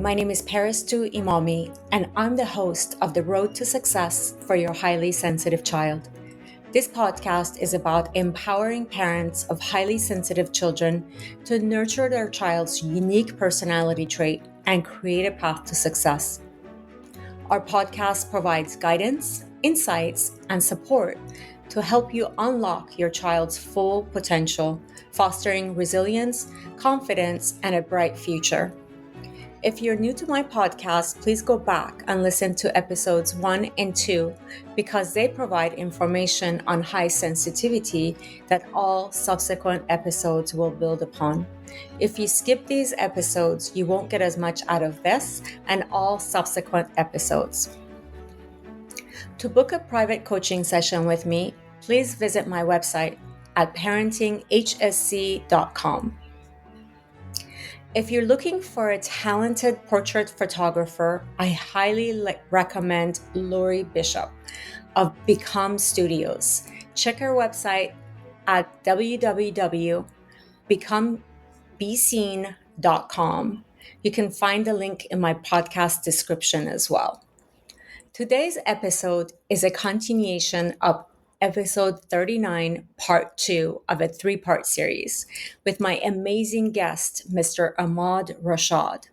my name is Peristu Imami, and I'm the host of The Road to Success for Your Highly Sensitive Child. This podcast is about empowering parents of highly sensitive children to nurture their child's unique personality trait and create a path to success. Our podcast provides guidance, insights, and support to help you unlock your child's full potential, fostering resilience, confidence, and a bright future. If you're new to my podcast, please go back and listen to episodes 1 and 2 because they provide information on high sensitivity that all subsequent episodes will build upon. If you skip these episodes, you won't get as much out of this and all subsequent episodes. To book a private coaching session with me, please visit my website at parentinghsc.com. If you're looking for a talented portrait photographer, I highly recommend Laurie Bishop of Become Studios. Check her website at www.becomebeseen.com. You can find the link in my podcast description as well. Today's episode is a continuation of episode 39, part 2 of a 3-part series with my amazing guest, Mr. Ahmad Rashad,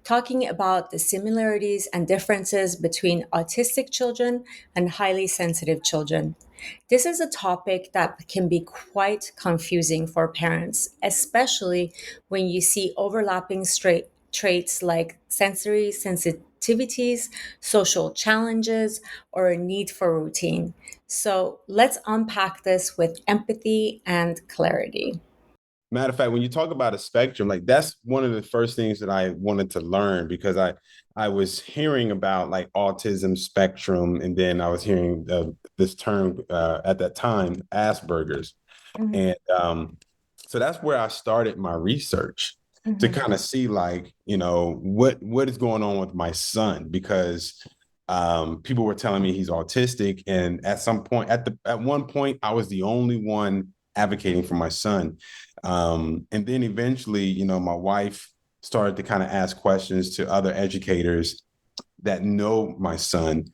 talking about the similarities and differences between autistic children and highly sensitive children. This is a topic that can be quite confusing for parents, especially when you see overlapping traits like sensory sensitivities, social challenges, or a need for routine. So let's unpack this with empathy and clarity. Matter of fact, when you talk about a spectrum, like that's one of the first things that I wanted to learn because I was hearing about like autism spectrum, and then I was hearing this term at that time, Asperger's, and so that's where I started my research to kind of see like what is going on with my son because people were telling me he's autistic, and at one point I was the only one advocating for my son. And then eventually, my wife started to kind of ask questions to other educators that know my son.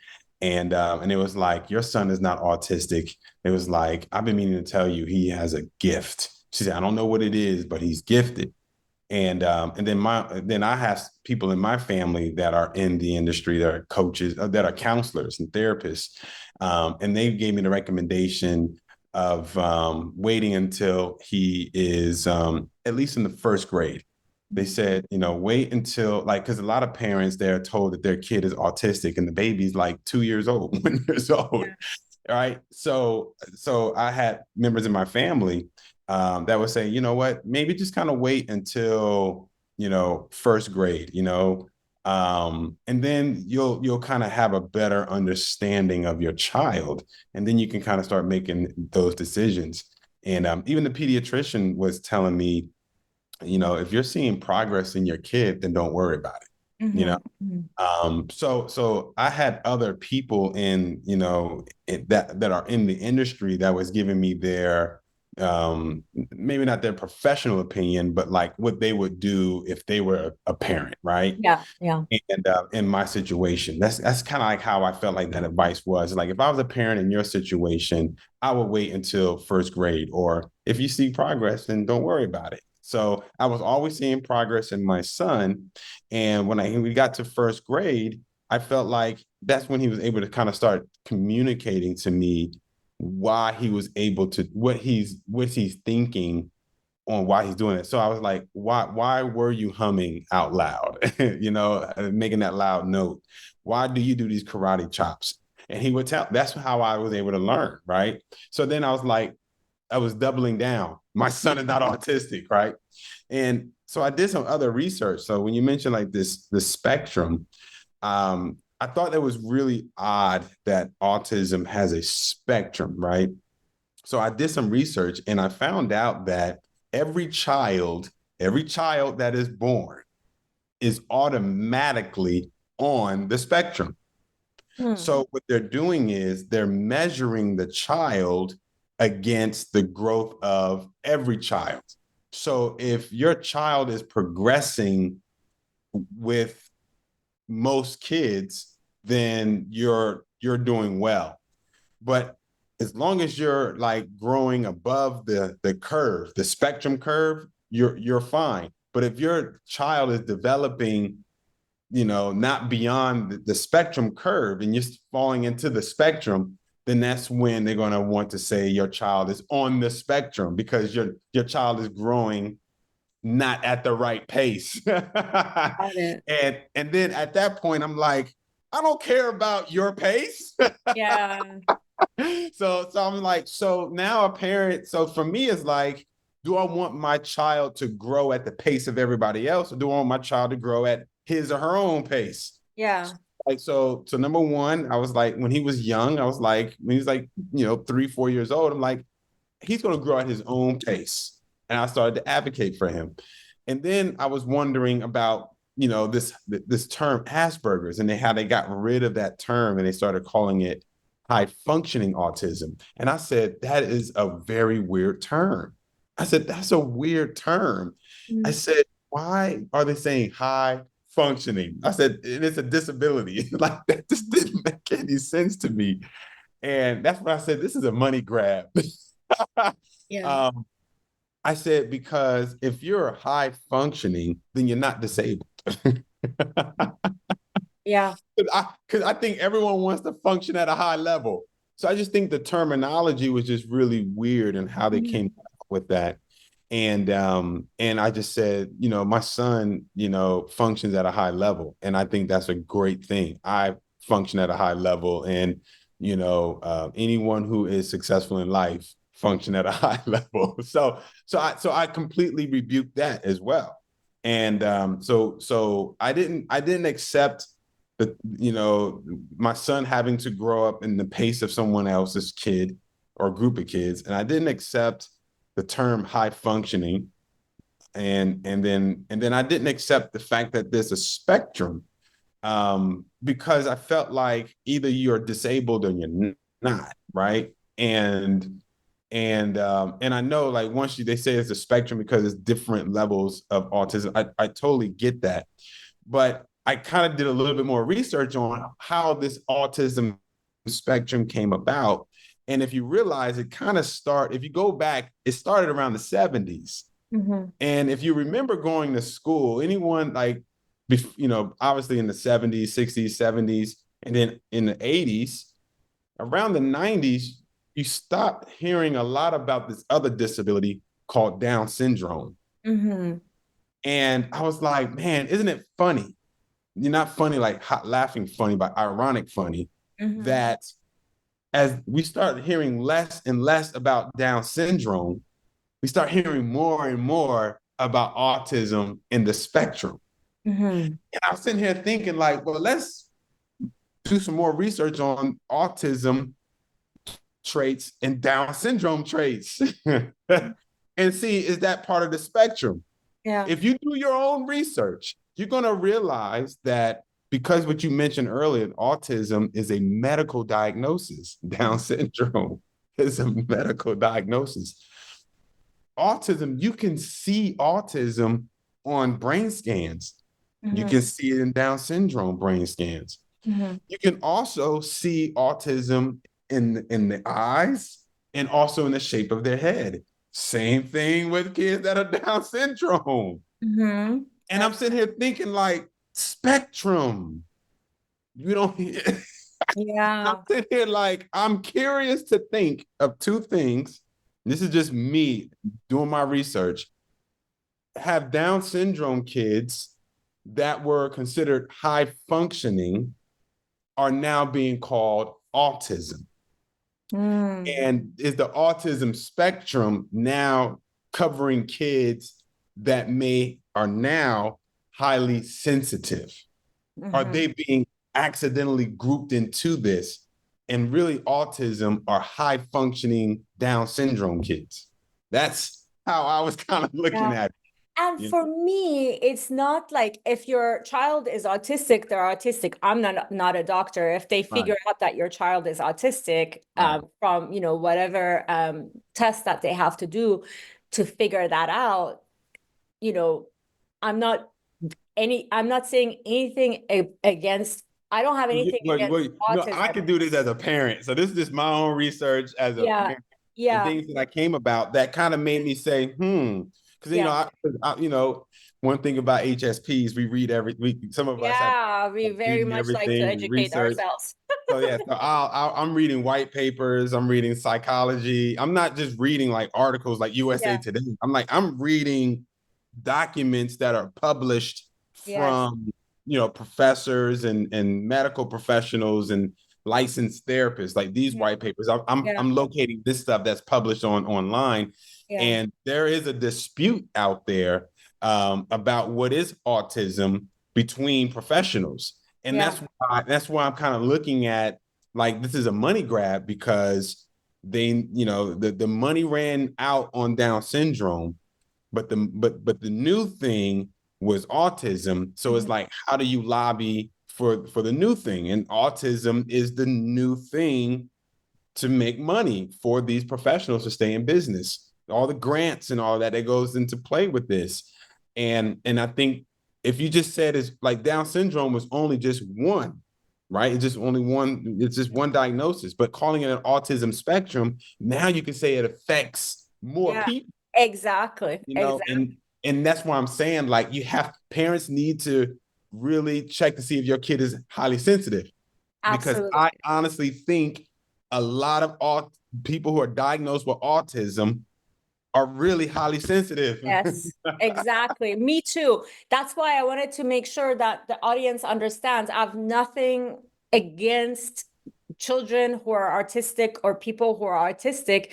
And it was like, your son is not autistic. It was like, I've been meaning to tell you, he has a gift. She said, I don't know what it is, but he's gifted. And then I have people in my family that are in the industry, that are coaches, that are counselors and therapists. And they gave me the recommendation of waiting until he is at least in the first grade. They said, wait until because a lot of parents, they're told that their kid is autistic and the baby's like 2 years old, 1 year old. Yeah. All right. So I had members in my family that would say, you know what, maybe just kind of wait until, first grade, and then you'll kind of have a better understanding of your child. And then you can kind of start making those decisions. And even the pediatrician was telling me, if you're seeing progress in your kid, then don't worry about it. So I had other people in, that are in the industry that was giving me their, maybe not their professional opinion, but like what they would do if they were a parent, right? Yeah. And in my situation, that's kind of like how I felt like that advice was. Like if I was a parent in your situation, I would wait until first grade, or if you see progress, then don't worry about it. So I was always seeing progress in my son. And when we got to first grade, I felt like that's when he was able to kind of start communicating to me why he was able to, what he's thinking on why he's doing it. So I was like, why were you humming out loud? Making that loud note. Why do you do these karate chops? And he would tell, that's how I was able to learn. Right. So then I was like, I was doubling down. My son is not autistic. Right. And so I did some other research. So when you mentioned like the spectrum, I thought that was really odd that autism has a spectrum, right? So I did some research and I found out that every child that is born is automatically on the spectrum. So what they're doing is they're measuring the child against the growth of every child. So if your child is progressing with most kids, then you're doing well. But as long as you're like growing above the curve, the spectrum curve, you're fine. But if your child is developing, not beyond the spectrum curve and you're falling into the spectrum, then that's when they're going to want to say your child is on the spectrum because your child is growing not at the right pace. Got it. And then at that point, I'm like, I don't care about your pace. Yeah. So I'm like, so now a parent, so for me, it's like, do I want my child to grow at the pace of everybody else, or do I want my child to grow at his or her own pace? Yeah. Like, so number one, I was like, when he was young, I was like, when he was like, 3, 4 years old, I'm like, he's going to grow at his own pace. And I started to advocate for him. And then I was wondering about, this term Asperger's and how they got rid of that term and they started calling it high functioning autism. And I said, that is a very weird term. I said, that's a weird term. I Mm. said, why are they saying high functioning? I said, and it's a disability. Like that just didn't make any sense to me. And that's when I said, this is a money grab. Yeah. um, I said, because if you're high functioning, then you're not disabled. Yeah. Because I think everyone wants to function at a high level. So I just think the terminology was just really weird and how they Mhm. came up with that. And I just said, my son, functions at a high level. And I think that's a great thing. I function at a high level. And, anyone who is successful in life function at a high level. So I completely rebuked that as well. And so I didn't accept the my son having to grow up in the pace of someone else's kid or group of kids, and I didn't accept the term high functioning, and then I didn't accept the fact that there's a spectrum, because I felt like either you're disabled or you're not, right? And I know, like, they say it's a spectrum because it's different levels of autism. I totally get that, but I kind of did a little bit more research on how this autism spectrum came about. And if you realize if you go back, it started around the 70s. Mhm. And if you remember going to school, anyone like, obviously in the 70s, 60s, 70s, and then in the 80s, around the 90s, you stopped hearing a lot about this other disability called Down syndrome. Mhm. And I was like, man, isn't it funny? You're not funny like hot laughing funny, but ironic funny, Mhm. that as we start hearing less and less about Down syndrome, we start hearing more and more about autism in the spectrum. Mhm. And I was sitting here thinking, like, well, let's do some more research on autism traits and Down syndrome traits and see, is that part of the spectrum? Yeah. If you do your own research, you're going to realize that, because what you mentioned earlier, autism is a medical diagnosis. Down syndrome is a medical diagnosis. Autism, you can see autism on brain scans. You Mhm. can see it in Down syndrome brain scans. Mhm. You can also see autism in the eyes and also in the shape of their head. Same thing with kids that are Down syndrome. Mhm. And I'm sitting here thinking, like, spectrum. You don't. I'm Yeah. sitting here like, I'm curious to think of two things. This is just me doing my research. Have Down syndrome kids that were considered high functioning are now being called autism. Mm. And is the autism spectrum now covering kids that are now highly sensitive? Are Mhm. they being accidentally grouped into this? And really, autism are high functioning Down syndrome kids. That's how I was kind of looking Yeah. at it. And You for me, it's not like if your child is autistic, they're autistic. I'm not a doctor. If they know? figure out that your child is autistic, Right, from whatever test that they have to do to figure that out, you know, I'm not. I'm not saying anything against, I don't have anything against No, I autism. could do this as a parent. So this is just my own research as a Yeah, parent and yeah, things that I came about that kind of made me say, because yeah, one thing about HSPs, we read every week. Some of us have yeah. We very reading much like to everything, we educate research. ourselves. So yeah, so I'm reading white papers. I'm reading psychology. I'm not just reading like articles like USA Yeah, Today. I'm reading documents that are published yes, from professors and medical professionals and licensed therapists. Like these yeah, white papers, I'm yeah, locating this stuff that's published online, yeah, and there is a dispute out there about what is autism between professionals, and yeah, that's why I'm kind of looking at like this is a money grab because the money ran out on Down syndrome, but the new thing was autism. So it's mhm, like, how do you lobby for the new thing? And autism is the new thing to make money for these professionals to stay in business. All the grants and all that goes into play with this. And I think if you just said it's like Down syndrome was only just one, right? It's just one diagnosis, but calling it an autism spectrum, now you can say it affects more yeah. people, Exactly, exactly. and that's why I'm saying like parents need to really check to see if your kid is highly sensitive, because Absolutely. I honestly think a lot of all people who are diagnosed with autism are really highly sensitive. Yes, exactly. Me too. That's why I wanted to make sure that the audience understands I have nothing against children who are artistic or people who are autistic.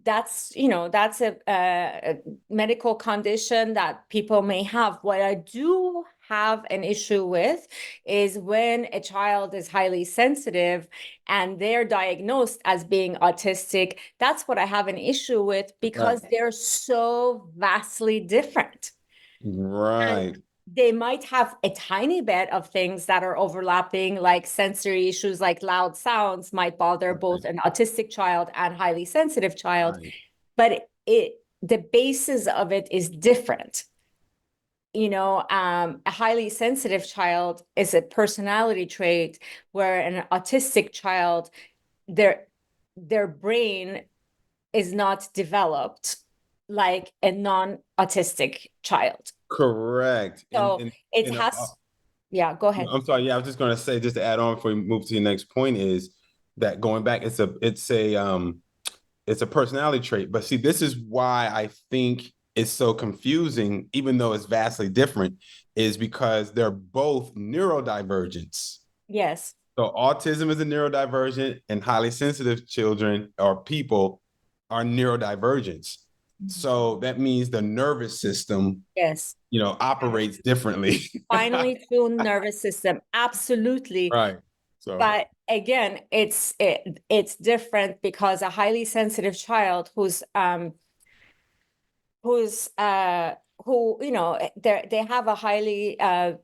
That's a medical condition that people may have. What I do have an issue with is when a child is highly sensitive and they're diagnosed as being autistic. That's what I have an issue with Right. because they're so vastly different. And Right. they might have a tiny bit of things that are overlapping, like sensory issues, like loud sounds might bother both Right. an autistic child and highly sensitive child, Right. but the basis of it is different. A highly sensitive child is a personality trait, where an autistic child, their their brain is not developed like a non-autistic child. Correct. And So and it and has, yeah, go ahead. I'm sorry. Yeah, I was just going to say, just to add on before we move to your next point, is that going back, it's a personality trait. But see, this is why I think it's so confusing, even though it's vastly different, is because they're both neurodivergents. Yes. So autism is a neurodivergent, and highly sensitive children or people are neurodivergents. Mhm. So that means the nervous system, Yes. operates differently. Finely tuned nervous system. Absolutely. Right. So But again, it's different because a highly sensitive child who's who they have a highly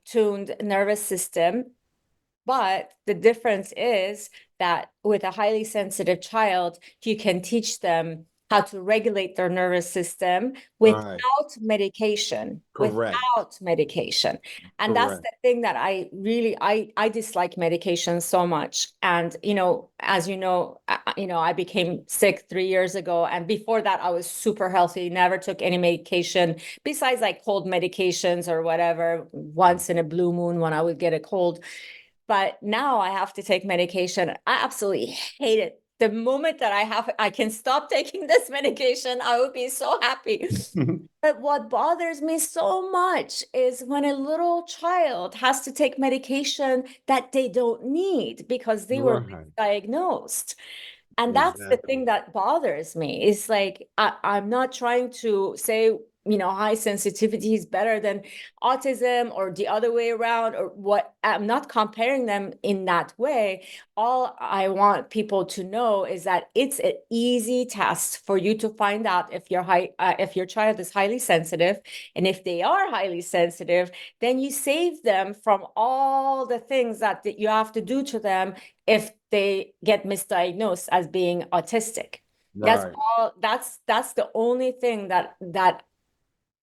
tuned nervous system. But the difference is that with a highly sensitive child, you can teach them how to regulate their nervous system right. without medication, Correct. And that's Correct. the thing that I dislike medication so much. And, as I became sick 3 years ago. And before that, I was super healthy, never took any medication besides like cold medications or whatever, once in a blue moon when I would get a cold. But now I have to take medication. I absolutely hate it. The moment that I can stop taking this medication, I would be so happy. But what bothers me so much is when a little child has to take medication that they don't need because they were Right. misdiagnosed. And that's the Exactly. thing that bothers me. It's like I'm not trying to say, high sensitivity is better than autism or the other way around or what. I'm not comparing them in that way. All I want people to know is that it's an easy test for you to find out if your child is highly sensitive, and if they are highly sensitive, then you save them from all the things that you have to do to them if they get misdiagnosed as being autistic. That's Right. all. That's the only thing that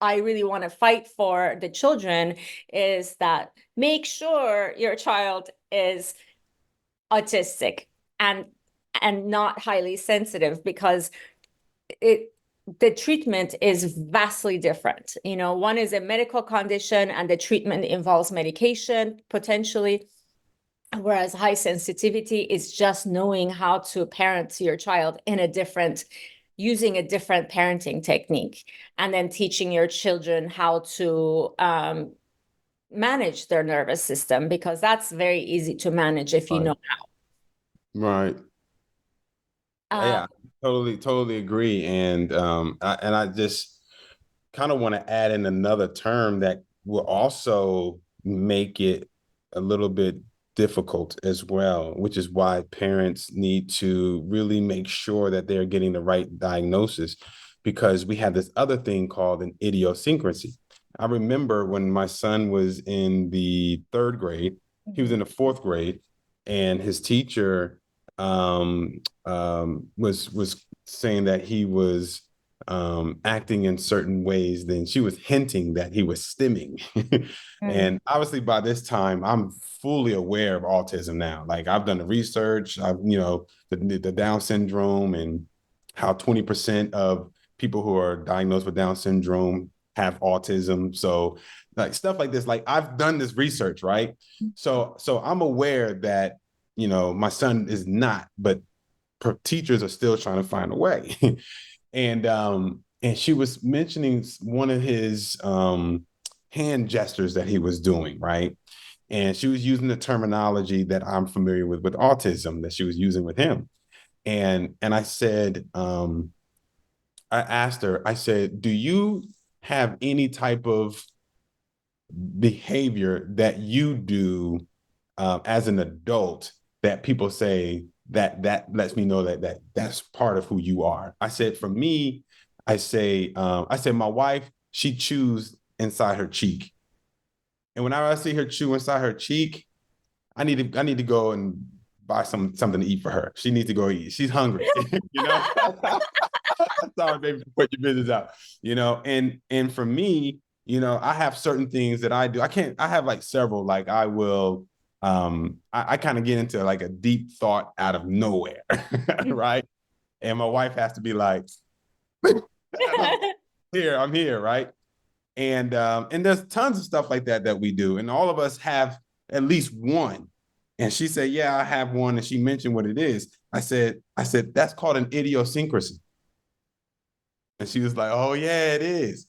I really want to fight for the children is that make sure your child is autistic and not highly sensitive, because it the treatment is vastly different. One is a medical condition and the treatment involves medication potentially, whereas high sensitivity is just knowing how to parent your child using a different parenting technique, and then teaching your children how to manage their nervous system, because that's very easy to manage if you Right. know Right. how. Yeah, totally agree. And I just kind of want to add in another term that will also make it a little bit difficult as well, which is why parents need to really make sure that they're getting the right diagnosis, because we have this other thing called an idiosyncrasy. I remember when my son was in the third grade, he was in the fourth grade, and his teacher was saying that he was acting in certain ways. Then she was hinting that he was stimming. Mm. And obviously by this time, I'm fully aware of autism now. Like I've done the research, the Down syndrome, and how 20% of people who are diagnosed with Down syndrome have autism. So like stuff like this, like I've done this research, right? So I'm aware that, my son is not, but teachers are still trying to find a way. And she was mentioning one of his hand gestures that he was doing, right? And she was using the terminology that I'm familiar with autism, that she was using with him. And I said, I asked her, I said, do you have any type of behavior that you do as an adult that people say that lets me know that's part of who you are? I said, for me, I said my wife, she chews inside her cheek, and whenever I see her chew inside her cheek, I need to go and buy something to eat for her. She needs to go eat. She's hungry, you know. Sorry, baby, put your business out, And for me, I have certain things that I do. I have like several. Like I will, I kind of get into like a deep thought out of nowhere, right? And my wife has to be like, I'm here, right? And there's tons of stuff like that we do, and all of us have at least one. And she said, "Yeah, I have one." And she mentioned what it is. I said that's called an idiosyncrasy. And she was like, "Oh yeah, it is."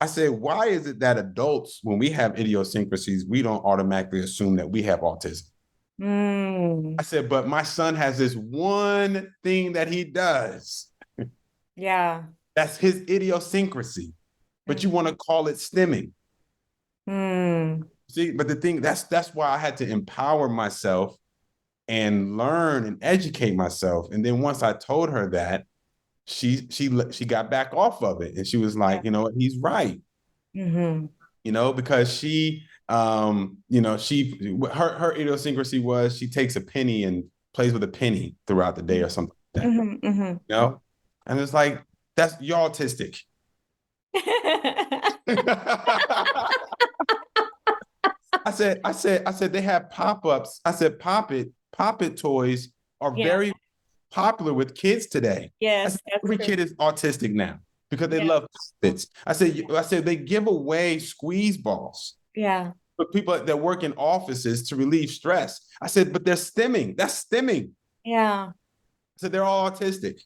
I said, "Why is it that adults, when we have idiosyncrasies, we don't automatically assume that we have autism?" I Mm. said, "But my son has this one thing that he does. Yeah. That's his idiosyncrasy. But you Mm. want to call it stimming." Mm. See, but the thing that's why I had to empower myself and learn and educate myself. And then once I told her that, she got back off of it, and she was Yeah. like, he's right. Mm-hmm. Because she her idiosyncrasy was she takes a penny and plays with a penny throughout the day or something like that. Mm-hmm. Mm-hmm. You know, and it's like that's you're autistic. I said they have pop-ups. I said pop it toys are Yeah. very popular with kids today. I said Yes, that's every true. kid is autistic now because they Yeah. love pop-its. I said they give away squeeze balls Yeah. for people that work in offices to relieve stress. I said, but they're stimming. That's stimming. Yeah. I said they're all autistic.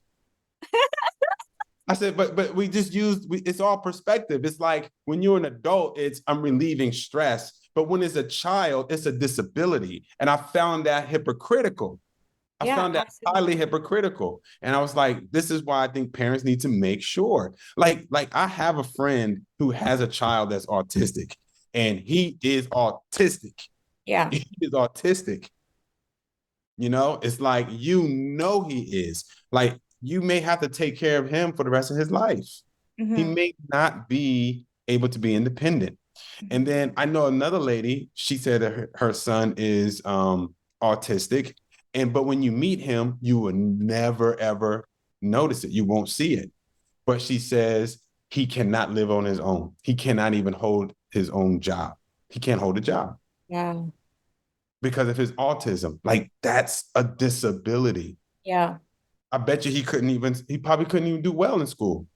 I said, but we just it's all perspective. It's like when you're an adult, it's I'm relieving stress. But when it's a child, it's a disability. And I found that hypocritical. I Yeah, found that absolutely. highly hypocritical. And I was like, this is why I think parents need to make sure. Like I have a friend who has a child that's autistic, and he is autistic. Yeah. He is autistic. It's like, he is. Like, you may have to take care of him for the rest of his life. He Mm-hmm. may not be able to be independent. And Mm-hmm. then I know another lady, she said that her son is autistic. But when you meet him, you will never, ever notice it. You won't see it. But she says he cannot live on his own. He cannot even hold his own job. He can't hold a job Yeah. because of his autism. Like that's a disability. Yeah. I bet you he probably couldn't even do well in school.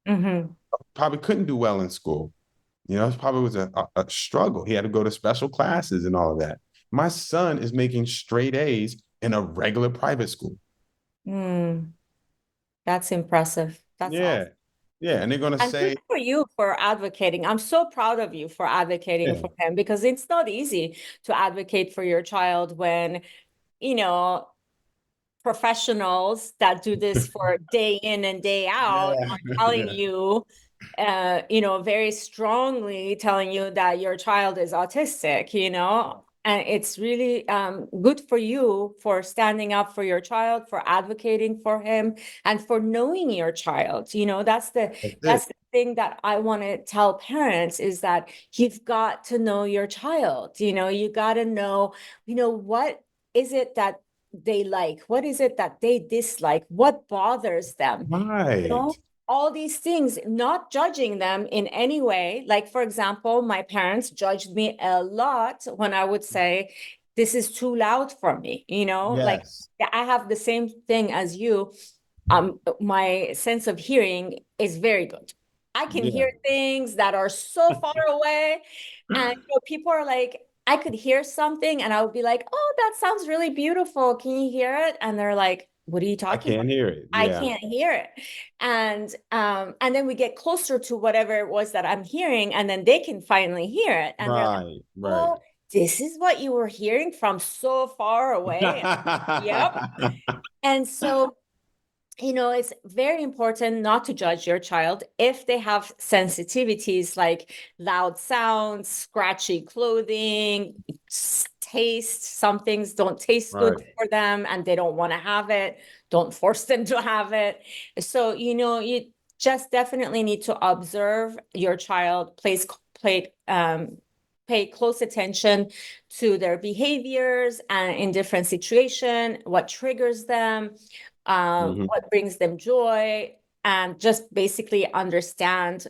Mm-hmm. Probably couldn't do well in school. You know, it probably was a struggle. He had to go to special classes and all of that. My son is making straight A's in a regular private school. Mm, that's impressive. That's Yeah. awesome. Yeah. And they're going to And good say, for you for advocating. I'm so proud of you for advocating yeah, for him because it's not easy to advocate for your child when, you know, professionals that do this for day in and day out yeah, are telling you, very strongly telling you that your child is autistic, and it's really good for you for standing up for your child, for advocating for him, and for knowing your child. That's the that's that's it. the thing that I want to tell parents is that you've got to know your child. You got to know, what is it that they like, what is it that they dislike, what bothers them, you Right. know all these things, not judging them in any way. Like, for example, my parents judged me a lot when I would say this is too loud for me, like Yes. I have the same thing as you. My sense of hearing is very good. I can Yeah. hear things that are so far away, and people are like, I could hear something and I would be like, oh, that sounds really beautiful, can you hear it? And they're like, what are you I talking about? can't hear it. I Yeah. can't hear it. And then we get closer to whatever it was that I'm hearing, and then they can finally hear it, and they're like, Right. Right. oh, this is what you were hearing from so far away. Yep. And so, it's very important not to judge your child if they have sensitivities like loud sounds, scratchy clothing, taste. Some things don't taste good Right. for them and they don't want to have it. Don't force them to have it. So, you just definitely need to observe your child, pay close attention to their behaviors and in different situations, what triggers them, Mhm. what brings them joy, and just basically understand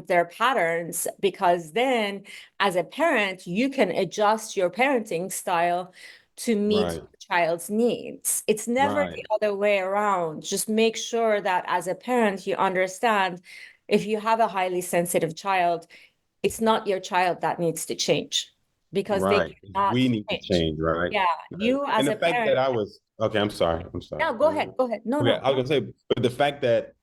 their patterns, because then as a parent you can adjust your parenting style to meet Right. your child's needs. It's never the Right. other way around. Just make sure that as a parent you understand, if you have a highly sensitive child, it's not your child that needs to change, because they Right. cannot We need to change. change, right? Yeah, Right. you And as the a fact parent. that I was okay, I'm sorry. I'm sorry. No, go ahead. Go ahead. No, Okay, no, I was no. gonna say, but the fact that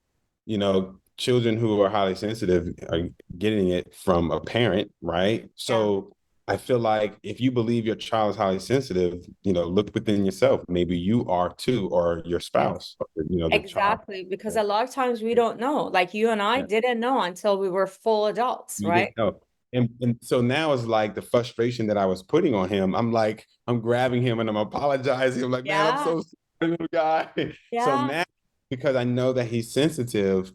children who are highly sensitive are getting it from a parent, right? Yeah, So I feel like if you believe your child is highly sensitive, look within yourself. Maybe you are too, or your yes, spouse, or, the child. exactly. Because Yeah. a lot of times we don't know. Like you and I Yeah. didn't know until we were full adults, You right? didn't know. And so now it's like the frustration that I was putting on him. I'm like, I'm grabbing him and I'm apologizing. I'm like, man, I'm Yeah, so sorry, little guy. So yeah. now, because I know that he's sensitive,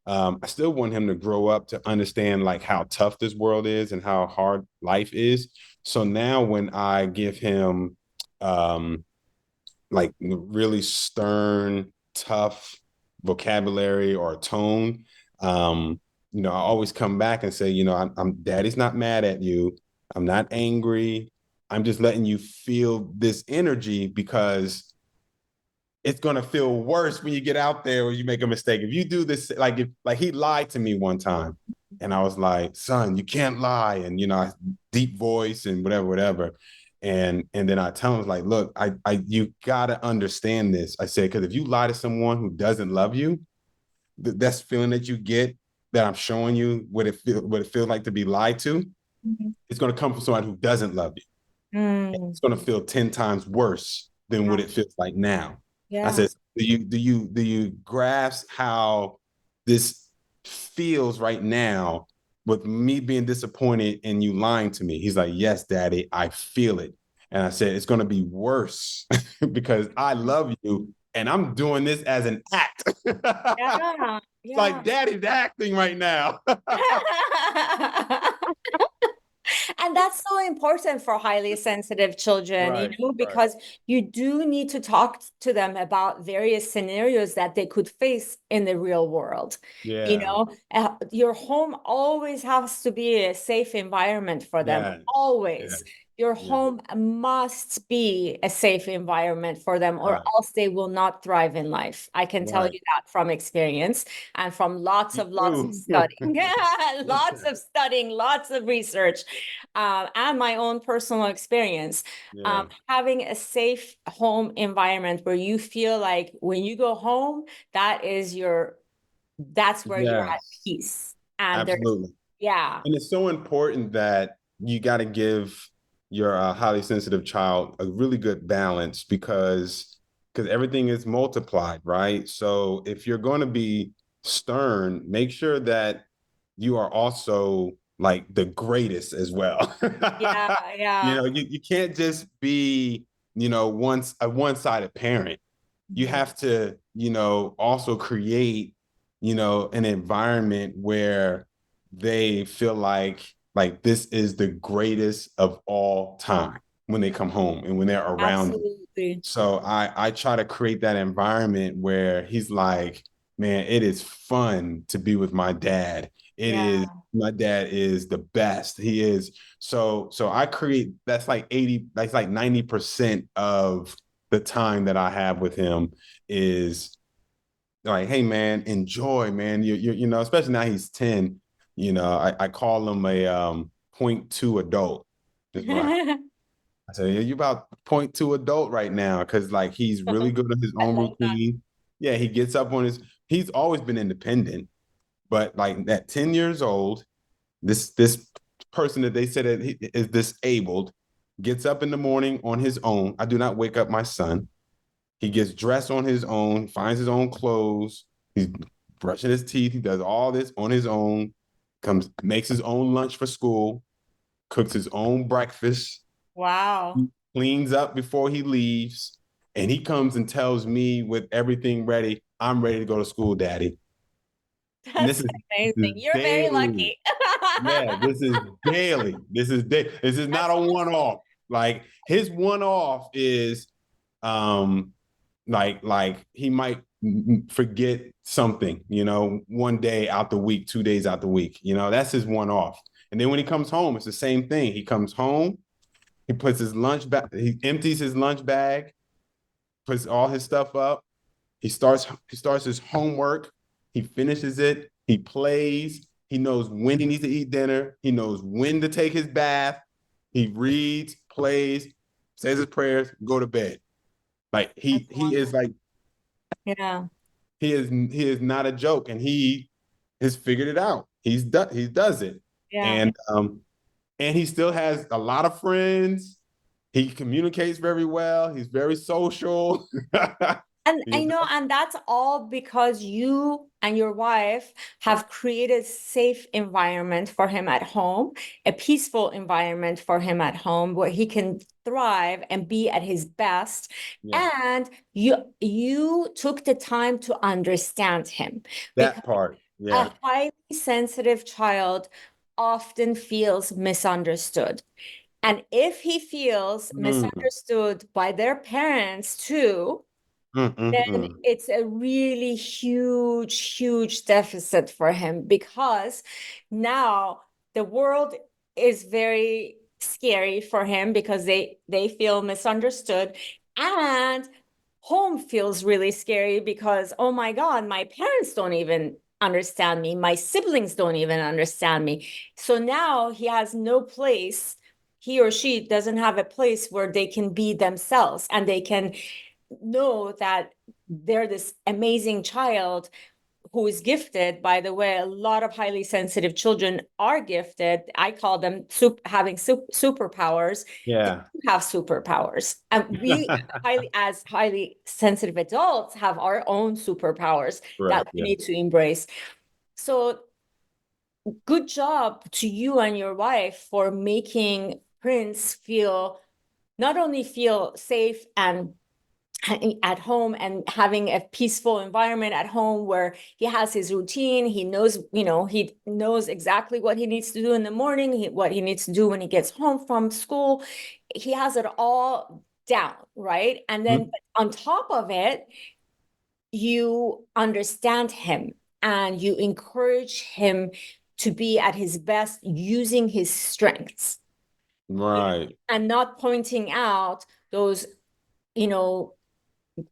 I still want him to grow up to understand like how tough this world is and how hard life is. So now when I give him um, like really stern, tough vocabulary or tone, I always come back and say, I'm daddy's not mad at you. I'm not angry. I'm just letting you feel this energy because it's gonna feel worse when you get out there or you make a mistake. If you do this, like he lied to me one time, and I was like, "Son, you can't lie," and deep voice and whatever, whatever. And then I tell him like, "Look, you gotta understand this." I said, "Because if you lie to someone who doesn't love you, that's feeling that you get that I'm showing you what it feels like to be lied to. Mhm. It's gonna come from someone who doesn't love you. Mm, It's going to feel 10 times worse than yeah, what it feels like now." I yeah. said, do you grasp how this feels right now with me being disappointed and you lying to me? He's like, yes, daddy, I feel it. And I said, it's going to be worse because I love you and I'm doing this as an act. Yeah, It's yeah. like daddy's acting right now. And that's that's so important for highly sensitive children, Right, right. because you do need to talk to them about various scenarios that they could face in the real world. Yeah. Your home always has to be a safe environment for them, Yes. always. Yes. Your Yeah. home must be a safe environment for them, or Right. else they will not thrive in life. I can tell Right. you that from experience and from Me lots of too. studying. Lots of studying, lots of research, and my own personal experience. Yeah. Having a safe home environment where you feel like when you go home, that's where you're at Yes. peace. And there's, Absolutely. yeah, And it's so important that you got to give your highly sensitive child a really good balance because everything is multiplied, right? So if you're going to be stern, make sure that you are also like the greatest as well. yeah, yeah. You can't just be, once a one-sided parent. You Mhm. have to, also create, an environment where they feel like this is the greatest of all time when they come home and when they're around you. Absolutely. So I try to create that environment where he's like, man, it is fun to be with my dad. It is Yeah, My dad is the best. He is. So I create that's like 90% of the time that I have with him is like, hey man, enjoy, man. Especially now he's 10, I call him a point two adult. Is what I say, yeah, you about point two adult right now, because like he's really good at his I own love that. routine. Yeah, he gets up on his he's always been independent, but like at 10 years old, this person that they said that he is disabled gets up in the morning on his own. I do not wake up my son. He gets dressed on his own, finds his own clothes. He's brushing his teeth. He does all this on his own. Makes his own lunch for school, cooks his own breakfast, Wow. cleans up before he leaves, and he comes and tells me with everything ready, I'm ready to go to school, daddy. And That's this is amazing. You're very daily. lucky. Yeah, this is daily. This is That's not a awesome. one-off. Like his one-off is um like he might forget something, one day out the week, 2 days out the week. That's his one-off. And then when he comes home, it's the same thing. He comes home, he puts his lunch bag, he empties his lunch bag, puts all his stuff up. He starts his homework. He finishes it. He plays. He knows when he needs to eat dinner. He knows when to take his bath. He reads, plays, says his prayers, go to bed. Like That's he is wonderful. like Yeah, he is not a joke, and he has figured it out. He does it, yeah. and he still has a lot of friends. He communicates very well. He's very social. And you I know, know? and that's all because you and your wife have created safe environment for him at home, a peaceful environment for him at home where he can thrive and be at his best. Yeah, And you took the time to understand him because that part. a Yeah. highly sensitive child often feels misunderstood. And if he feels Mm, misunderstood by their parents too, then mm. it's a really huge deficit for him because now the world is very scary for him because they feel misunderstood, and home feels really scary because, oh my God, my parents don't even understand me, my siblings don't even understand me. So now he has no place, he or she doesn't have a place where they can be themselves and they can know that they're this amazing child who is gifted. By the way, a lot of highly sensitive children are gifted. I call them having superpowers. They Yeah. do have superpowers, and we as highly sensitive adults have our own superpowers that Correct. we Yeah. need to embrace. So good job to you and your wife for making Prince feel, not only feel safe and at home and having a peaceful environment at home where he has his routine. He knows, he knows exactly what he needs to do in the morning, what he needs to do when he gets home from school. He has it all down, right? And then on top of it, you understand him and you encourage him to be at his best using his strengths. Right. And not pointing out those, you know,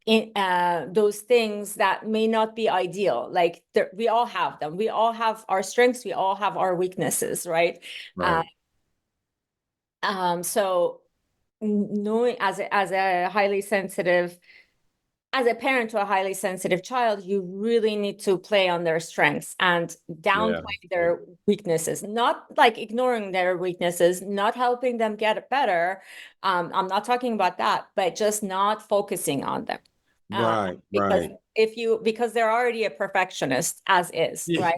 those things that may not be ideal. Like we all have them. We all have our strengths. We all have our weaknesses, right? Right. So knowing as a highly sensitive as a parent to a highly sensitive child, you really need to play on their strengths and Yeah. downplay their weaknesses, not like ignoring their weaknesses, not helping them get better. I'm not talking about that, but just not focusing on them. Right. Because Right. because they're already a perfectionist as is, right?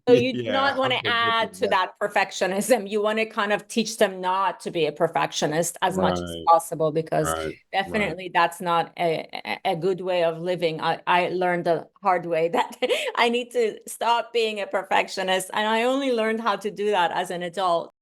So you do Yeah. not want I'm to forgiving add to that. that perfectionism. You want to kind of teach them not to be a perfectionist as much as Right. possible, because Right. Right. definitely that's not a good way of living. I learned the hard way that I need to stop being a perfectionist. And I only learned how to do that as an adult.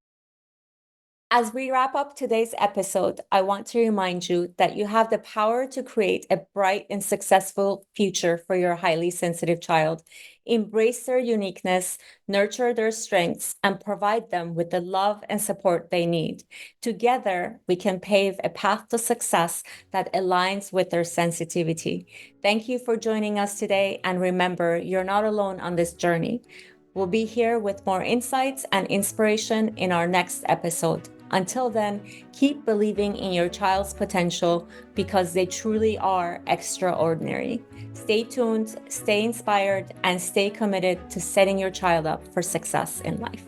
As we wrap up today's episode, I want to remind you that you have the power to create a bright and successful future for your highly sensitive child. Embrace their uniqueness, nurture their strengths, and provide them with the love and support they need. Together, we can pave a path to success that aligns with their sensitivity. Thank you for joining us today, and remember, you're not alone on this journey. We'll be here with more insights and inspiration in our next episode. Until then, keep believing in your child's potential because they truly are extraordinary. Stay tuned, stay inspired, and stay committed to setting your child up for success in life.